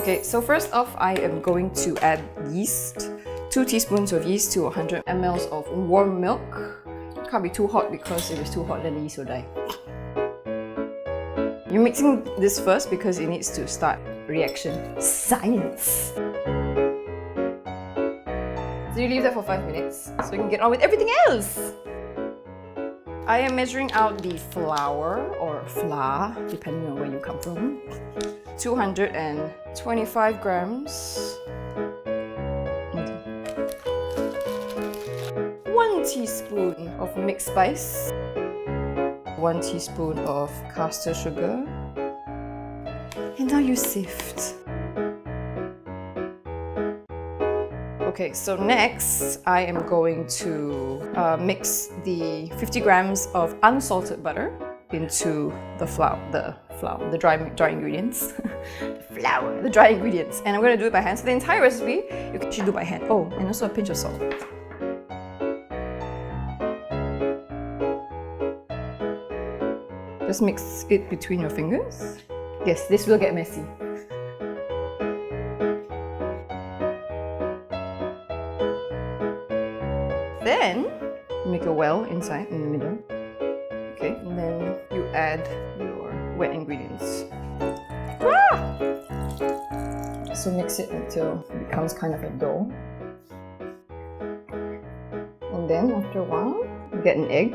Okay, so first off, I am going to add yeast. 2 teaspoons of yeast to 100 ml of warm milk. It can't be too hot because if it's too hot, then the yeast will die. You're mixing this first because it needs to start reaction. Science! So you leave that for 5 minutes so you can get on with everything else. I am measuring out the flour or flour, depending on where you come from. 225 grams. 1 teaspoon of mixed spice. 1 teaspoon of caster sugar. And now you sift. Okay, so next I am going to mix the 50 grams of unsalted butter into the dry ingredients. The dry ingredients. And I'm going to do it by hand. So the entire recipe, you can actually do by hand. Oh, and also a pinch of salt. Just mix it between your fingers. Yes, this will get messy. Then, make a well inside, in the middle. Okay, and then you add your wet ingredients. Ah! So mix it until it becomes kind of a dough. And then, after a while, you get an egg.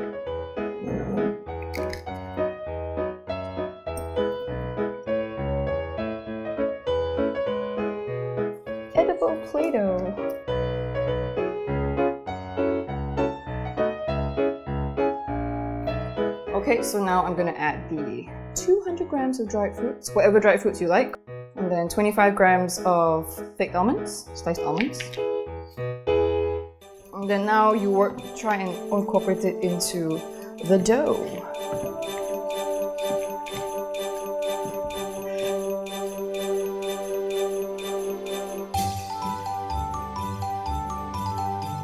Edible Play-Doh. Okay, so now I'm going to add the 200 grams of dried fruits, whatever dried fruits you like, and then 25 grams of baked almonds, sliced almonds. And then now you try and incorporate it into the dough.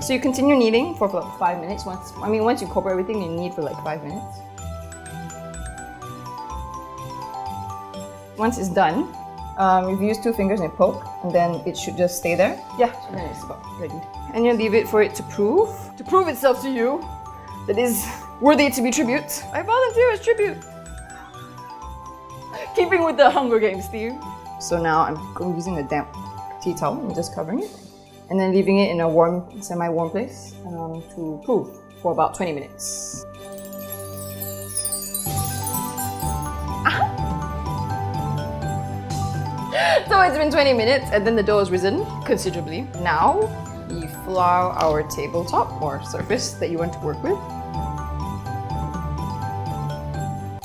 So you continue kneading for about 5 minutes. Once you incorporate everything, you knead for like 5 minutes. Once it's done, you've used 2 fingers and a poke, and then it should just stay there. Yeah, so then it's about ready. And you leave it for it to prove itself to you that is worthy to be tribute. I volunteer as tribute. Keeping with the Hunger Games theme. So now I'm using a damp tea towel and just covering it. And then leaving it in a warm, semi-warm place to prove for about 20 minutes. So it's been 20 minutes and then the dough has risen considerably. Now we flour our tabletop or surface that you want to work with.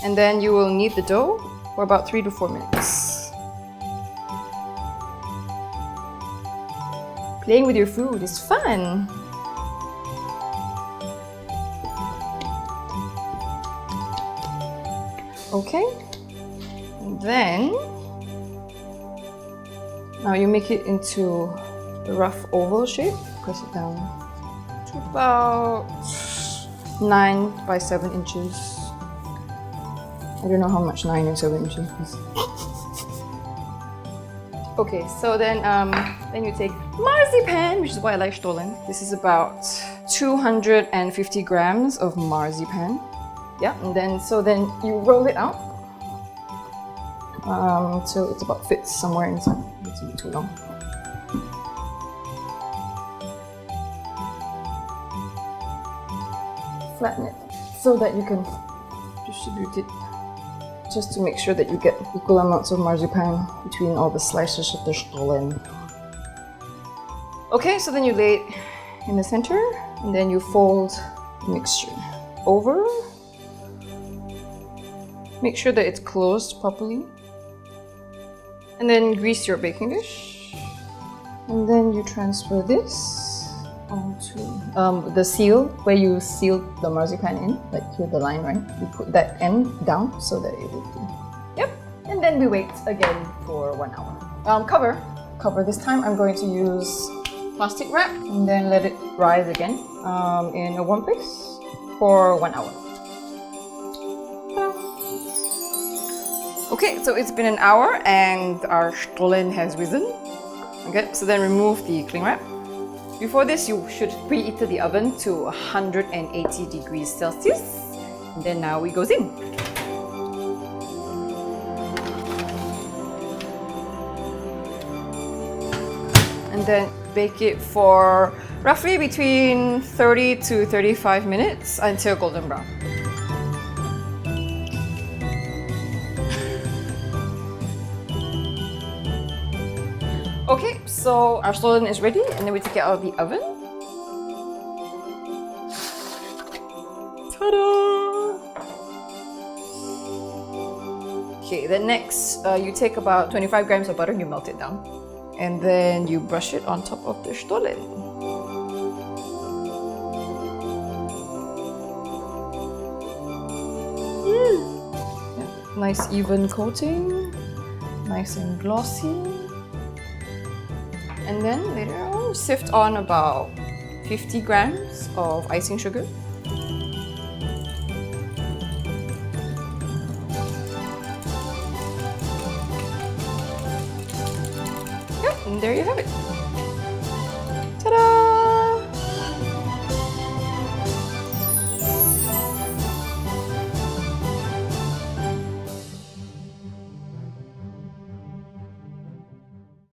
And then you will knead the dough for about 3 to 4 minutes. Playing with your food is fun! Okay, and then now you make it into a rough oval shape. Press it down to about 9 by 7 inches. I don't know how much 9 and 7 inches is. Okay, so then you take marzipan, which is why I like Stollen. This is about 250 grams of marzipan. Yeah, and then you roll it out until it's about fits somewhere inside. It's not too long. Flatten it so that you can distribute it. Just to make sure that you get equal amounts of marzipan between all the slices of the Stollen. Okay, so then you lay it in the center and then you fold the mixture over. Make sure that it's closed properly. And then grease your baking dish. And then you transfer this onto the seal where you seal the marzipan in, like here the line, right? You put that end down so that it will do. Yep. And then we wait again for 1 hour. Cover. This time I'm going to use plastic wrap and then let it rise again in a warm place for 1 hour. Okay, so it's been an hour and our Stollen has risen. Okay, so then remove the cling wrap. Before this, you should preheat the oven to 180 degrees Celsius. And then now it goes in. And then bake it for roughly between 30 to 35 minutes until golden brown. Okay, so our Stollen is ready, and then we take it out of the oven. Ta-da! Okay, then next, you take about 25 grams of butter and you melt it down. And then you brush it on top of the Stollen. Yeah, nice even coating, nice and glossy. And then later on, sift on about 50 grams of icing sugar. Yep, and there you have it.